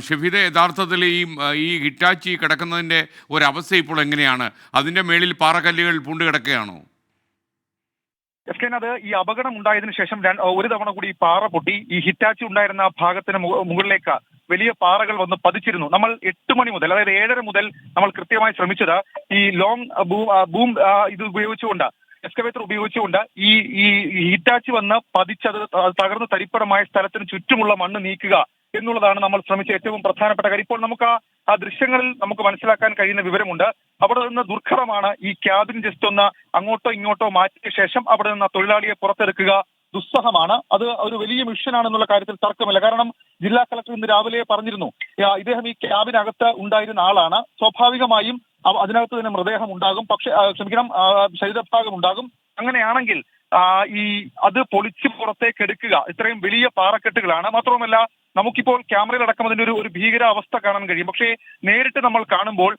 ഷെഫീദ, യഥാർത്ഥത്തിൽ ഈ ഹിറ്റാച്ചി കിടക്കുന്നതിൻ്റെ ഒരവസ്ഥ ഇപ്പോൾ എങ്ങനെയാണ്? അതിൻ്റെ മേളിൽ പാറക്കല്ലുകൾ പൂണ്ട് കിടക്കുകയാണോ? അത് ഈ അപകടം ഉണ്ടായതിനു ശേഷം ഒരു തവണ കൂടി ഈ പാറ പൊട്ടി ഈ ഹിറ്റാച്ചി ഉണ്ടായിരുന്ന ഭാഗത്തിന് മുകളിലേക്ക് വലിയ പാറകൾ വന്ന് പതിച്ചിരുന്നു. നമ്മൾ 8 മണി മുതൽ, അതായത് 7:30 മുതൽ നമ്മൾ കൃത്യമായി ശ്രമിച്ചത് ഈ ലോങ് ബൂം ഇത് ഉപയോഗിച്ചുകൊണ്ട്, എക്സ്കവേറ്റർ ഉപയോഗിച്ചുകൊണ്ട് ഈ ഈ ഹിറ്റാച്ചി വന്ന് പതിച്ചത് തകർന്ന് തരിപ്പടമായ സ്ഥലത്തിന് ചുറ്റുമുള്ള മണ്ണ് നീക്കുക എന്നുള്ളതാണ് നമ്മൾ ശ്രമിച്ച ഏറ്റവും പ്രധാനപ്പെട്ട കാര്യം. ഇപ്പോൾ നമുക്ക് ആ ദൃശ്യങ്ങളിൽ നമുക്ക് മനസ്സിലാക്കാൻ കഴിയുന്ന വിവരമുണ്ട്. അവിടെ നിന്ന് ദുർഘടമാണ്. ഈ ക്യാബിൻ ജസ്റ്റ് ഒന്ന് അങ്ങോട്ടോ ഇങ്ങോട്ടോ മാറ്റിയ ശേഷം അവിടെ നിന്ന് തൊഴിലാളിയെ പുറത്തെടുക്കുക ദുസ്സഹമാണ്. അത് ഒരു വലിയ മിഷനാണെന്നുള്ള കാര്യത്തിൽ തർക്കമില്ല. കാരണം ജില്ലാ കളക്ടർ ഇന്ന് രാവിലെ പറഞ്ഞിരുന്നു, ഇദ്ദേഹം ഈ ക്യാബിനകത്ത് ഉണ്ടായിരുന്ന ആളാണ്. സ്വാഭാവികമായും അതിനകത്ത് തന്നെ മൃതദേഹം ഉണ്ടാകും, പക്ഷേ ശരീരഭാഗം ഉണ്ടാകും. അങ്ങനെയാണെങ്കിൽ അത് പൊളിച്ച് പുറത്തേക്ക് എടുക്കുക ഇത്രയും വലിയ പാറക്കെട്ടുകളാണ്. മാത്രവുമല്ല, നമുക്കിപ്പോൾ ക്യാമറയിൽ അടക്കം അതിന്റെ ഒരു ഭീകര അവസ്ഥ കാണാൻ കഴിയും. പക്ഷേ നേരിട്ട് നമ്മൾ കാണുമ്പോൾ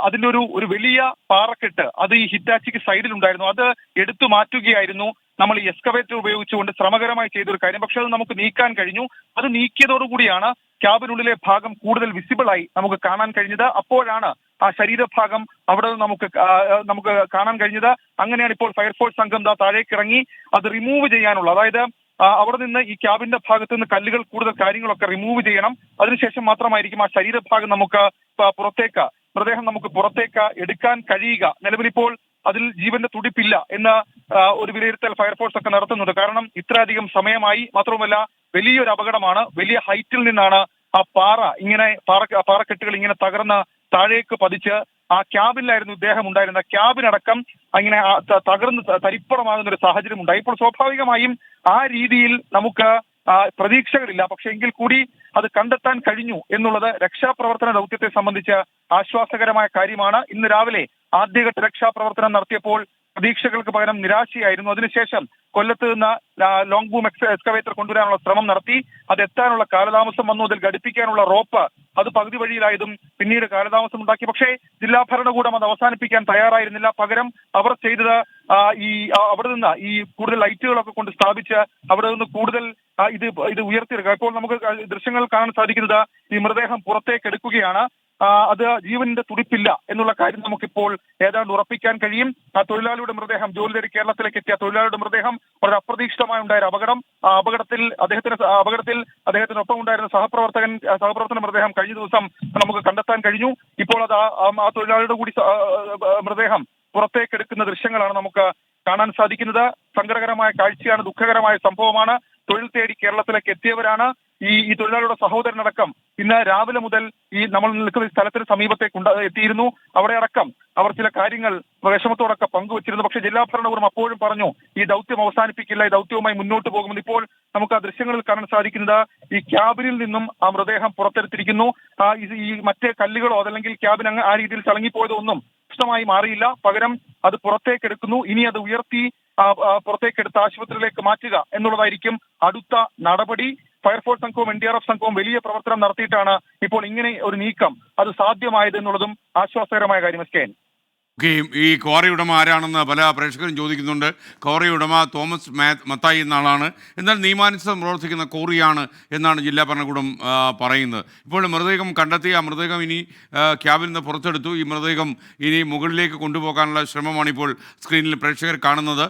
അതിന്റെ ഒരു വലിയ പാറക്കെട്ട് അത് ഈ ഹിറ്റാച്ചിക്ക് സൈഡിൽ ഉണ്ടായിരുന്നു. അത് എടുത്തു മാറ്റുകയായിരുന്നു നമ്മൾ ഈ എക്സ്കവേറ്റർ ഉപയോഗിച്ചുകൊണ്ട് ശ്രമകരമായി ചെയ്തൊരു കാര്യം. പക്ഷെ അത് നമുക്ക് നീക്കാൻ കഴിഞ്ഞു. അത് നീക്കിയതോടുകൂടിയാണ് ക്യാബിനുള്ളിലെ ഭാഗം കൂടുതൽ വിസിബിളായി നമുക്ക് കാണാൻ കഴിഞ്ഞത്. അപ്പോഴാണ് ആ ശരീരഭാഗം അവിടെ നമുക്ക് കാണാൻ കഴിഞ്ഞത്. അങ്ങനെയാണ് ഇപ്പോൾ ഫയർഫോഴ്സ് സംഘം താഴേക്ക് ഇറങ്ങി അത് റിമൂവ് ചെയ്യാനുള്ള, അതായത് അവിടെ നിന്ന് ഈ ക്യാബിന്റെ ഭാഗത്ത് നിന്ന് കല്ലുകൾ കൂടുതൽ കാര്യങ്ങളൊക്കെ റിമൂവ് ചെയ്യണം. അതിനുശേഷം മാത്രമായിരിക്കും ആ ശരീരഭാഗം നമുക്ക് മൃതദേഹം നമുക്ക് പുറത്തേക്ക് എടുക്കാൻ കഴിയുക. നിലവിലിപ്പോൾ അതിൽ ജീവന്റെ തുടിപ്പില്ല എന്ന ഒരു വിലയിരുത്തൽ ഫയർഫോഴ്സ് ഒക്കെ നടത്തുന്നുണ്ട്. കാരണം ഇത്രയധികം സമയമായി. മാത്രവുമല്ല, വലിയൊരു അപകടമാണ്. വലിയ ഹൈറ്റിൽ നിന്നാണ് ആ പാറക്കെട്ടുകൾ ഇങ്ങനെ തകർന്ന് താഴേക്ക് പതിച്ച് ആ ക്യാബിനിലായിരുന്നു ഇദ്ദേഹം ഉണ്ടായിരുന്ന ക്യാബിനടക്കം അങ്ങനെ തകർന്ന് തരിപ്പണമാകുന്ന ഒരു സാഹചര്യം ഉണ്ടായി. ഇപ്പോൾ സ്വാഭാവികമായും ആ രീതിയിൽ നമുക്ക് പ്രതീക്ഷകളില്ല. പക്ഷെ എങ്കിൽ കൂടി അത് കണ്ടെത്താൻ കഴിഞ്ഞു എന്നുള്ളത് രക്ഷാപ്രവർത്തന ദൗത്യത്തെ സംബന്ധിച്ച് ആശ്വാസകരമായ കാര്യമാണ്. ഇന്ന് രാവിലെ ആദ്യഘട്ട രക്ഷാപ്രവർത്തനം നടത്തിയപ്പോൾ പ്രതീക്ഷകൾക്ക് പകരം നിരാശയായിരുന്നു. അതിനുശേഷം കൊല്ലത്ത് നിന്ന് ലോങ് ബൂം എക്സ്കവേറ്റർ കൊണ്ടുവരാനുള്ള ശ്രമം നടത്തി. അത് എത്താനുള്ള കാലതാമസം വന്നു. അതിൽ ഘടിപ്പിക്കാനുള്ള റോപ്പ് അത് പകുതി വഴിയിലായതും പിന്നീട് കാലതാമസം ഉണ്ടാക്കി. പക്ഷേ ജില്ലാ ഭരണകൂടം അത് അവസാനിപ്പിക്കാൻ തയ്യാറായിരുന്നില്ല. പകരം അവർ ചെയ്തത് അവിടെ നിന്ന് ഈ കൂടുതൽ ലൈറ്റുകളൊക്കെ കൊണ്ട് സ്ഥാപിച്ച് അവിടെ നിന്ന് കൂടുതൽ ഇത് ഉയർത്തിയെടുക്കുക. ഇപ്പോൾ നമുക്ക് ദൃശ്യങ്ങൾ കാണാൻ സാധിക്കുന്നത് ഈ മൃതദേഹം പുറത്തേക്ക് എടുക്കുകയാണ്. അത് ജീവന്റെ തുടിപ്പില്ല എന്നുള്ള കാര്യം നമുക്കിപ്പോൾ ഏതാണ്ട് ഉറപ്പിക്കാൻ കഴിയും. ആ തൊഴിലാളിയുടെ മൃതദേഹം, ജോലി തേടി കേരളത്തിലേക്ക് എത്തിയ തൊഴിലാളിയുടെ മൃതദേഹം വളരെ അപ്രതീക്ഷിതമായി ഉണ്ടായ അപകടം. അപകടത്തിൽ അദ്ദേഹത്തിനൊപ്പം ഉണ്ടായിരുന്ന സഹപ്രവർത്തന മൃതദേഹം കഴിഞ്ഞ ദിവസം നമുക്ക് കണ്ടെത്താൻ കഴിഞ്ഞു. ഇപ്പോൾ അത് ആ തൊഴിലാളിയുടെ കൂടി മൃതദേഹം പുറത്തേക്ക് എടുക്കുന്ന ദൃശ്യങ്ങളാണ് നമുക്ക് കാണാൻ സാധിക്കുന്നത്. സങ്കടകരമായ കാഴ്ചയാണ്, ദുഃഖകരമായ സംഭവമാണ്. തൊഴിൽ തേടി കേരളത്തിലേക്ക് എത്തിയവരാണ്. ഈ തൊഴിലാളിയുടെ സഹോദരനടക്കം ഇന്ന് രാവിലെ മുതൽ ഈ നമ്മൾ നിൽക്കുന്ന സ്ഥലത്തിന് സമീപത്തേക്ക് എത്തിയിരുന്നു. അവിടെ അടക്കം അവർ ചില കാര്യങ്ങൾ വിഷമത്തോടൊക്കെ പങ്കുവച്ചിരുന്നു. പക്ഷേ ജില്ലാ ഭരണകൂടം അപ്പോഴും പറഞ്ഞു ഈ ദൗത്യം അവസാനിപ്പിക്കില്ല, ഈ ദൗത്യവുമായി മുന്നോട്ട് പോകുമെന്ന്. ഇപ്പോൾ നമുക്ക് ആ ദൃശ്യങ്ങളിൽ കാണാൻ സാധിക്കുന്നത് ഈ ക്യാബിനിൽ നിന്നും ആ മൃതദേഹം പുറത്തെടുത്തിരിക്കുന്നു. ഈ മറ്റേ കല്ലുകളോ അതല്ലെങ്കിൽ ക്യാബിൻ ആ രീതിയിൽ ചളങ്ങിപ്പോയതോ ഒന്നും പ്രശ്നമായി മാറിയില്ല. പകരം അത് പുറത്തേക്ക് എടുക്കുന്നു. ഇനി അത് ഉയർത്തി പുറത്തേക്കെടുത്ത് ആശുപത്രിയിലേക്ക് മാറ്റുക എന്നുള്ളതായിരിക്കും അടുത്ത നടപടി. ഫയർഫോഴ്സ് സംഘവും NDRF സംഘവും വലിയ പ്രവർത്തനം നടത്തിയിട്ടാണ് ഇപ്പോൾ ഇങ്ങനെ ഒരു നീക്കം അത് സാധ്യമായത് എന്നുള്ളതും ആശ്വാസകരമായ കാര്യം. ഈ ക്വാറി ഉടമ ആരാണെന്ന് പല പ്രേക്ഷകരും ചോദിക്കുന്നുണ്ട്. ക്വാറി ഉടമ തോമസ് മത്തായി എന്ന ആളാണ്. എന്നാൽ നിയമാനുസൃതം പ്രവർത്തിക്കുന്ന ക്വാറിയാണ് എന്നാണ് ജില്ലാ ഭരണകൂടം പറയുന്നത്. ഇപ്പോൾ മൃതദേഹം കണ്ടെത്തി. ആ മൃതദേഹം ഇനി ക്യാബിൽ നിന്ന് പുറത്തെടുത്തു. ഈ മൃതദേഹം ഇനി മുകളിലേക്ക് കൊണ്ടുപോകാനുള്ള ശ്രമമാണ് ഇപ്പോൾ സ്ക്രീനിൽ പ്രേക്ഷകർ കാണുന്നത്.